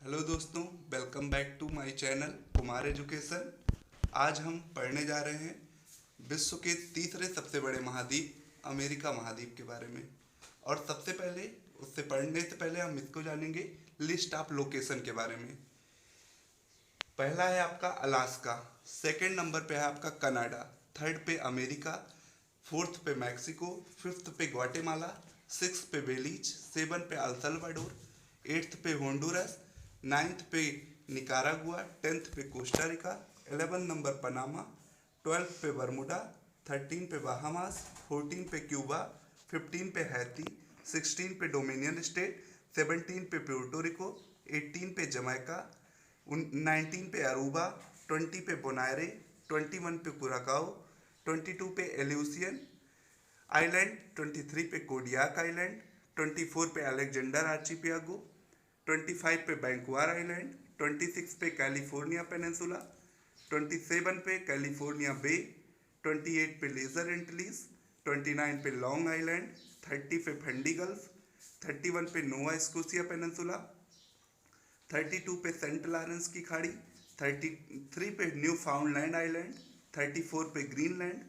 Hello दोस्तों, welcome back to my channel Kumar education. आज हम पढ़ने जा रहे हैं विश्व के तीसरे सबसे बड़े महाद्वीप अमेरिका महाद्वीप के बारे में। और सबसे पहले उससे पढ़ने से पहले हम इसको जानेंगे लिस्ट ऑफ लोकेशन के बारे में। पहला है आपका अलास्का, सेकंड नंबर पे है आपका कनाडा, थर्ड पे अमेरिका, फोर्थ पे मैक्सिको, फिफ्थ पे ग्वाटेमाला, सिक्स पे बेलीज, सेवन पे El Salvador, eighth pay Honduras, ninth पे निकारागुआ, टेंथ पे कोस्टारिका, 11 नंबर पनामा, 12 पे बर्मुडा, 13 पे बहामास, 14 पे क्यूबा, 15 पे हैती, 16 पे डोमिनियन स्टेट, 17 पे प्यूर्टो रिको, 18 पे जमैका, 19 पे अरूबा, 20 पे बोनायरे, 21 पे कुराकाओ, 22 पे एल्यूसियन आइलैंड, 23 पे कोडियाक आइलैंड, 24 पे अलेक्जेंडर आर्चिपियागो, 25 पे बैंकुआर आइलैंड, 26 पे कैलिफोर्निया पेनिनसुला, 27 पे कैलिफोर्निया बे, 28 पे लेजर एंटिलीज, 29 पे लॉन्ग आइलैंड, 30 पे फंडी गल्फ, 31 पे नोवा स्कोसिया पेनिनसुला, 32 पे सेंट लॉरेंस की खाड़ी, 33 पे न्यू फाउंडलैंड आइलैंड, 34 पे ग्रीनलैंड,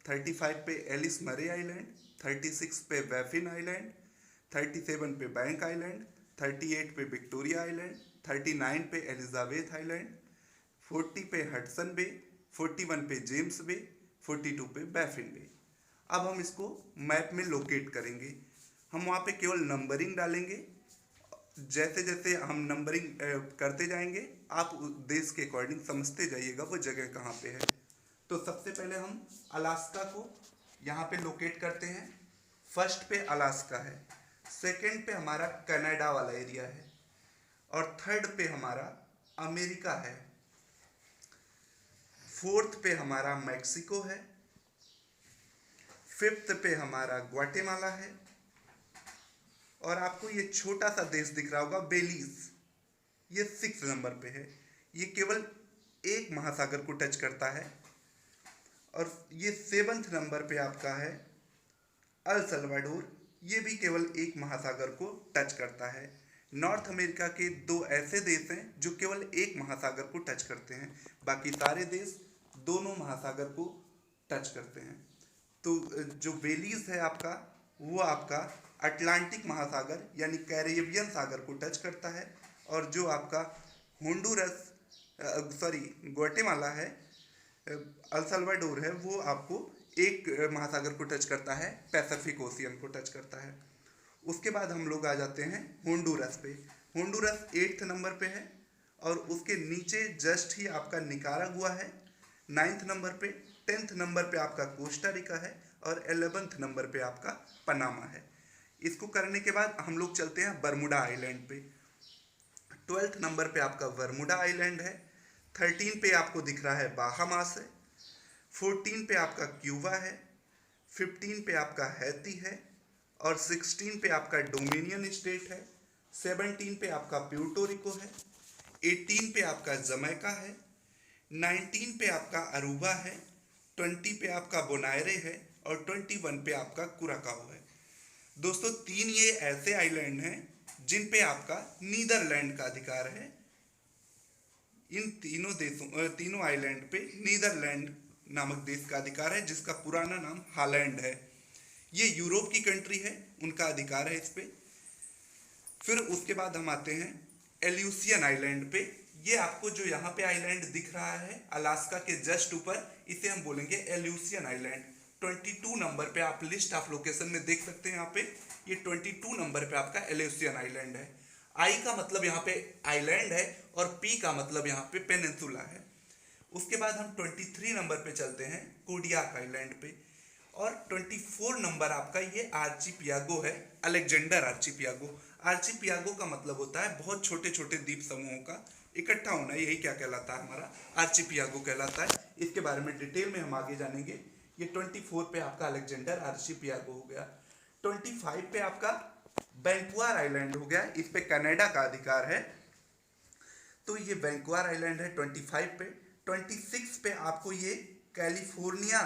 35 पे एलिस मरे आइलैंड, 36 पे बैफिन आइलैंड, 37 पे बैंक आइलैंड, 38 पे विक्टोरिया आइलैंड, 39 पे एलिजाबेथ आइलैंड, 40 पे हडसन बे, 41 पे जेम्स बे, 42 पे बैफिन बे। अब हम इसको मैप में लोकेट करेंगे। हम वहाँ पे केवल नंबरिंग डालेंगे। जैसे जैसे हम नंबरिंग करते जाएंगे आप देश के अकॉर्डिंग समझते जाइएगा वो जगह कहाँ पे है। तो सबसे पहले हम अलास्का को यहाँ पे लोकेट करते हैं। फर्स्ट पे अलास्का है, सेकंड पे हमारा कनाडा वाला एरिया है, और थर्ड पे हमारा अमेरिका है, फोर्थ पे हमारा मैक्सिको है, फिफ्थ पे हमारा ग्वाटेमाला है, और आपको ये छोटा सा देश दिख रहा होगा बेलीज, ये 6 नंबर पे है। ये केवल एक महासागर को टच करता है। और ये 7th नंबर पे आपका है अल सल्वाडोर, ये भी केवल एक महासागर को टच करता है। नॉर्थ अमेरिका के दो ऐसे देश हैं जो केवल एक महासागर को टच करते हैं, बाकी सारे देश दोनों महासागर को टच करते हैं। तो जो बेलीज है आपका, वो आपका अटलांटिक महासागर यानी कैरेबियन सागर को टच करता है। और जो आपका होंडुरस ग्वाटेमाला है, अल सल्वाडोर है, वो आपको एक महासागर को टच करता है, पैसिफिक ओशियन को टच करता है। उसके बाद हम लोग आ जाते हैं होंडुरस पे। होंडुरस 8th नंबर पे है, और उसके नीचे जस्ट ही आपका निकारागुआ है 9th नंबर पे, 10th नंबर पे आपका कोस्टा रिका है, और 11th नंबर पे आपका पनामा है। इसको करने के बाद हम लोग चलते हैं बर्मुडा आइलैंड पे। 12th नंबर पे आपका बर्मुडा आइलैंड है, 13 पे आपको दिख रहा है बाहामास है, 14 पे आपका क्यूबा है, 15 पे आपका हैती है, और 16 पे आपका डोमिनियन स्टेट है, 17 पे आपका प्यूर्टो रिको है, 18 पे आपका जमैका है, 19 पे आपका अरूबा है, 20 पे आपका बोनायरे है, और 21 पे आपका कुराकाओ है। दोस्तों, तीन ये ऐसे आइलैंड हैं जिन पे आपका नीदरलैंड का अधिकार है। इन तीनों आइलैंड पे नीदरलैंड नामक देश का अधिकार है, जिसका पुराना नाम हालैंड है। ये यूरोप की कंट्री है, उनका अधिकार है इस पे। फिर उसके बाद हम आते हैं एल्यूसियन आइलैंड पे। ये आपको जो यहाँ पे आइलैंड दिख रहा है अलास्का के जस्ट ऊपर, इसे हम बोलेंगे एल्यूसियन आइलैंड। 22 नंबर पे आप लिस्ट ऑफ लोकेशन में देख सकते हैं। यहाँ पे ये 22 नंबर पे आपका एल्यूसियन आइलैंड है। आई का मतलब यहाँ पे आइलैंड है, और पी का मतलब यहाँ पे पेनिनसुला है। उसके बाद हम 23 नंबर पे चलते हैं कोडियाक आइलैंड पे, और 24 नंबर आपका ये आर्चिपियागो है, अलेक्जेंडर आर्चिपियागो। आर्चिपियागो का मतलब होता है बहुत छोटे छोटे द्वीप समूहों का इकट्ठा होना, यही क्या कहलाता है, हमारा आर्चिपियागो कहलाता है। इसके बारे में डिटेल में हम आगे जानेंगे। ये 24 पे आपका अलेक्जेंडर आर्चिपियागो हो गया। 25 पे आपका वैंकूवर आइलैंड हो गया, इस पे कनाडा का अधिकार है। तो ये वैंकूवर आइलैंड है 25 पे। 26 पे आपको ये कैलिफोर्निया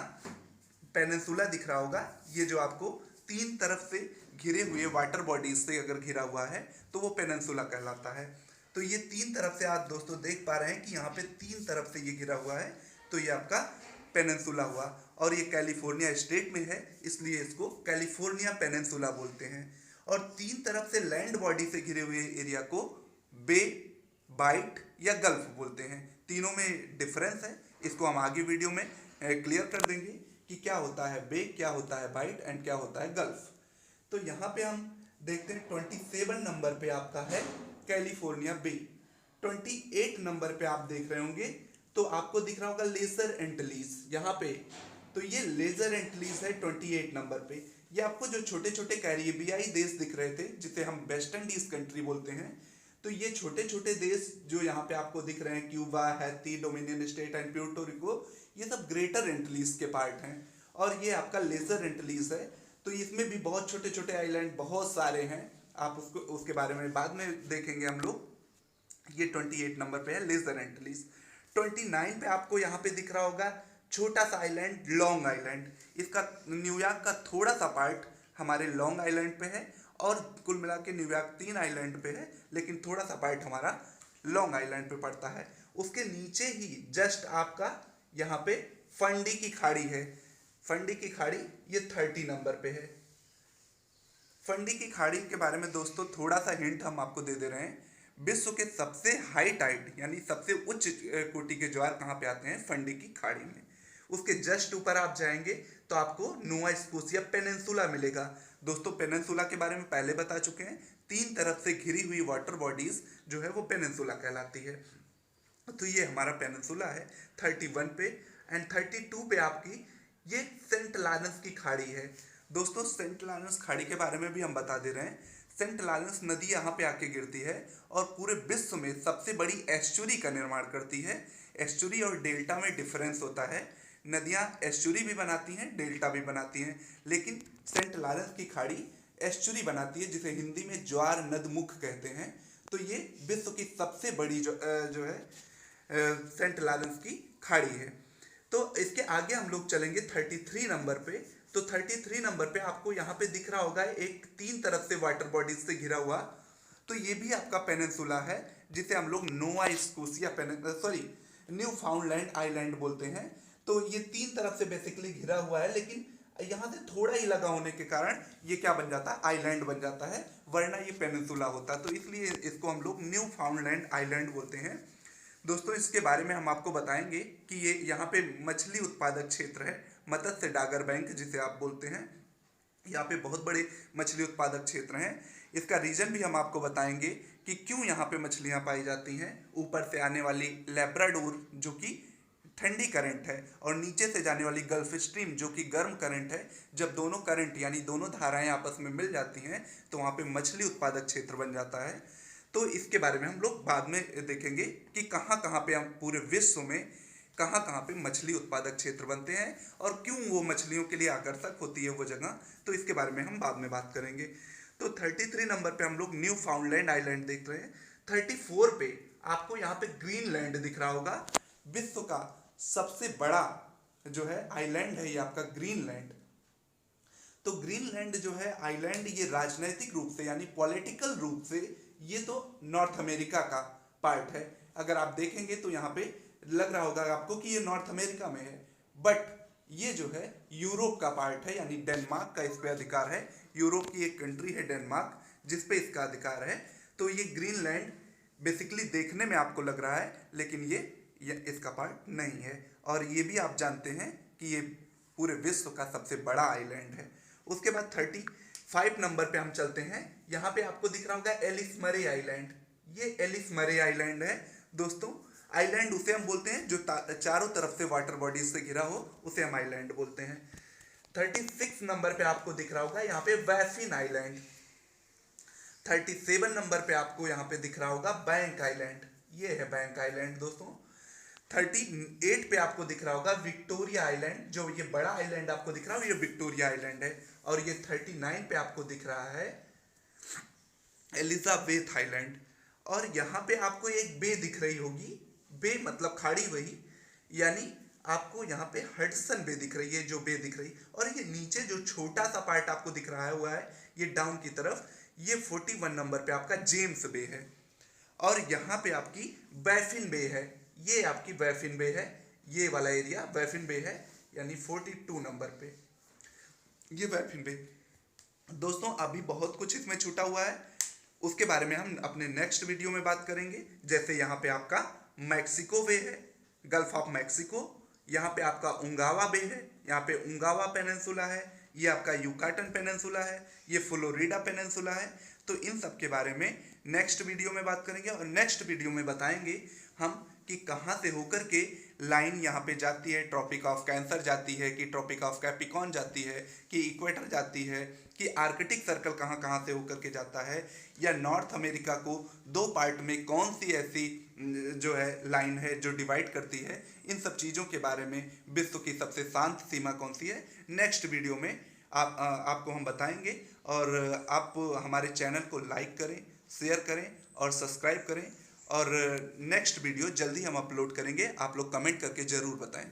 पेनिनसुला दिख रहा होगा, ये जो आपको तीन तरफ से घिरे हुए वाटर बॉडीज से अगर घिरा हुआ है तो वो पेनिनसुला कहलाता है। तो ये तीन तरफ से आप दोस्तों देख पा रहे हैं कि यहाँ पे तीन तरफ से ये घिरा हुआ है, तो ये आपका पेनिनसुला हुआ। और ये कैलिफोर्निया स्टेट में है, इसलिए इसको कैलिफोर्निया पेनिनसुला बोलते हैं। और तीन तरफ से लैंड बॉडी से घिरे हुए एरिया को बे, बाइट या गल्फ बोलते हैं। तीनों में डिफरेंस है, इसको हम आगे वीडियो में क्लियर कर देंगे कि क्या होता है बे, क्या होता है बाइट एंड क्या होता है गल्फ। तो यहाँ पे हम देखते हैं 27 नंबर पे आपका है कैलिफोर्निया बे। 28 नंबर पे आप देख रहे होंगे तो आपको दिख रहा होगा लेजर एंटिलीज यहाँ पे। तो ये लेजर एंटिलीज है 28 नंबर पे। ये आपको जो छोटे छोटे कैरिबियाई देश दिख रहे थे जिसे हम वेस्ट इंडीज कंट्री बोलते हैं, तो ये छोटे छोटे देश जो यहाँ पे आपको दिख रहे हैं, Cuba, Haiti, dominion state and Puerto Rico, ये सब ग्रेटर एंटिलीज के पार्ट हैं। और ये आपका लेजर एंटिलीज है, तो इसमें भी बहुत छोटे छोटे आइलैंड बहुत सारे हैं, आप उसके बारे में बाद में देखेंगे हम लोग। ये 28 नंबर पे है लेजर एंटिलीज। 29 पे आपको यहाँ पे दिख रहा होगा छोटा सा आइलैंड लॉन्ग आइलैंड। इसका न्यूयॉर्क का थोड़ा सा पार्ट हमारे लॉन्ग आइलैंड पे है, और कुल मिला के न्यूयॉर्क 3 आइलैंड पे है, लेकिन थोड़ा सा पार्ट हमारा लॉन्ग आइलैंड पे पड़ता है। उसके नीचे ही जस्ट आपका यहाँ पे फंडी की खाड़ी है। फंडी की खाड़ी ये 30 नंबर पे है। फंडी की खाड़ी के बारे में दोस्तों थोड़ा सा हिंट हम आपको दे दे रहे हैं। विश्व के सबसे हाई टाइड यानी सबसे उच्च कोटि के ज्वार कहाँ पे आते हैं? फंडी की खाड़ी में। उसके जस्ट ऊपर आप जाएंगे तो आपको नोवा स्कोशिया पेनिनसुला मिलेगा। दोस्तों पेनिनसुला के बारे में पहले बता चुके हैं, तीन तरफ से घिरी हुई वाटर बॉडीज जो है वो पेनिनसुला कहलाती है। तो ये हमारा पेनिनसुला है 31 पे। एंड 32 पे आपकी ये सेंट लॉरेंस की खाड़ी है। दोस्तों सेंट लॉरेंस खाड़ी के बारे में भी हम बता दे रहे हैं। सेंट लॉरेंस नदी यहाँ पे आके गिरती है और पूरे विश्व में सबसे बड़ी एस्चुरी का निर्माण करती है। एस्चुरी और डेल्टा में डिफरेंस होता है, नदियाँ एस्चुरी भी बनाती हैं, डेल्टा भी बनाती हैं, लेकिन सेंट लॉरेंस की खाड़ी एस्चुरी बनाती है, जिसे हिंदी में ज्वार नदमुख कहते हैं। तो ये विश्व की सबसे बड़ी जो है सेंट लॉरेंस की खाड़ी है। तो इसके आगे हम लोग चलेंगे 33 नंबर पे। तो 33 नंबर पे आपको यहाँ पे दिख रहा होगा एक तीन तरफ से वाटर बॉडीज से घिरा हुआ, तो ये भी आपका पेनिनसुला है, जिसे हम लोग नोवा स्कोशिया न्यू फाउंडलैंड आइलैंड बोलते हैं। तो ये तीन तरफ से बेसिकली घिरा हुआ है, लेकिन यहाँ से थोड़ा ही लगा होने के कारण ये क्या बन जाता है? आइलैंड बन जाता है, वरना ये पेनिनसुला होता। तो इसलिए इसको हम लोग न्यू फाउंडलैंड आइलैंड बोलते हैं। दोस्तों इसके बारे में हम आपको बताएंगे कि ये यहाँ पे मछली उत्पादक क्षेत्र है, मत्स्य डागर बैंक जिसे आप बोलते हैं। यहाँ पे बहुत बड़े मछली उत्पादक क्षेत्र हैं। इसका रीजन भी हम आपको बताएंगे कि क्यों यहाँ पे मछलियाँ पाई जाती हैं। ऊपर से आने वाली लैब्राडोर जो कि ठंडी करंट है, और नीचे से जाने वाली गल्फ स्ट्रीम जो कि गर्म करंट है। जब दोनों करंट यानी दोनों धाराएं आपस में मिल जाती हैं तो वहाँ पे मछली उत्पादक क्षेत्र बन जाता है। तो इसके बारे में हम लोग बाद में देखेंगे कि कहाँ कहाँ पे हम पूरे विश्व में कहाँ कहाँ पे मछली उत्पादक क्षेत्र बनते हैं और क्यों वो मछलियों के लिए आकर्षक होती है वो जगह। तो इसके बारे में हम बाद में बात करेंगे। तो 33 नंबर पे हम लोग न्यू फाउंडलैंड आइलैंड देख रहे हैं। 34 पे आपको यहाँ पे ग्रीनलैंड दिख रहा होगा। विश्व का सबसे बड़ा जो है आइलैंड है ये आपका ग्रीनलैंड। तो ग्रीनलैंड जो है आइलैंड, ये राजनैतिक रूप से यानी पॉलिटिकल रूप से ये तो नॉर्थ अमेरिका का पार्ट है। अगर आप देखेंगे तो यहाँ पे लग रहा होगा आपको कि ये नॉर्थ अमेरिका में है, बट ये जो है यूरोप का पार्ट है, यानी डेनमार्क का इस पे अधिकार है। यूरोप की एक कंट्री है डेनमार्क जिस पे इसका अधिकार है। तो ये ग्रीनलैंड बेसिकली देखने में आपको लग रहा है, लेकिन ये इसका पार्ट नहीं है। और ये भी आप जानते हैं कि ये पूरे विश्व का सबसे बड़ा आइलैंड है। उसके बाद 35 नंबर पे हम चलते हैं। यहाँ पे आपको दिख रहा होगा एलिस मरे आइलैंड। ये एलिस मरे आइलैंड है दोस्तों। आइलैंड उसे हम बोलते हैं जो चारों तरफ से वाटर बॉडीज से घिरा हो, उसे हम आइलैंड बोलते हैं। 36 नंबर पे आपको दिख रहा होगा यहाँ पे बैफिन आइलैंड। 37 नंबर पे आपको यहाँ पे दिख रहा होगा बैंक आइलैंड। ये है बैंक आइलैंड दोस्तों। 38 पे आपको दिख रहा होगा विक्टोरिया आइलैंड। जो ये बड़ा आइलैंड आपको दिख रहा है ये विक्टोरिया आइलैंड है। और ये 39 पे आपको दिख रहा है एलिजाबेथ आइलैंड। और यहाँ पे आपको एक बे दिख रही होगी, बे मतलब खाड़ी वही, यानी आपको यहाँ पे हडसन बे दिख रही है, जो बे दिख रही। और ये नीचे जो छोटा सा पार्ट आपको दिख रहा है हुआ है ये डाउन की तरफ, ये 41 नंबर पे आपका जेम्स बे है। और यहाँ पे आपकी बैफिन बे है, ये आपकी बैफिन बे है, ये वाला एरिया बैफिन बे है, यानी 42 नंबर पे ये बैफिन बे। दोस्तों अभी बहुत कुछ इसमें छूटा हुआ है, उसके बारे में हम अपने नेक्स्ट वीडियो में बात करेंगे। जैसे यहाँ पे आपका मैक्सिको बे है, गल्फ ऑफ मैक्सिको, यहाँ पे आपका उंगावा बे है, यहाँ पे उंगावा पेनिनसुला है, ये आपका युकाटन पेनिनसुला है, ये फ्लोरिडा पेनिनसुला है। तो इन सब के बारे में नेक्स्ट वीडियो में बात करेंगे और नेक्स्ट वीडियो में बताएंगे हम कि कहाँ से होकर के लाइन यहाँ पे जाती है, ट्रॉपिक ऑफ कैंसर जाती है कि ट्रॉपिक ऑफ कैप्रिकॉर्न जाती है कि इक्वेटर जाती है कि आर्कटिक सर्कल कहाँ कहाँ से होकर के जाता है, या नॉर्थ अमेरिका को दो पार्ट में कौन सी ऐसी जो है लाइन है जो डिवाइड करती है। इन सब चीज़ों के बारे में विश्व की सबसे शांत सीमा कौन सी है, नेक्स्ट वीडियो में आपको हम बताएंगे। और आप हमारे चैनल को लाइक करें, शेयर करें और सब्सक्राइब करें। और नेक्स्ट वीडियो जल्दी हम अपलोड करेंगे, आप लोग कमेंट करके ज़रूर बताएं।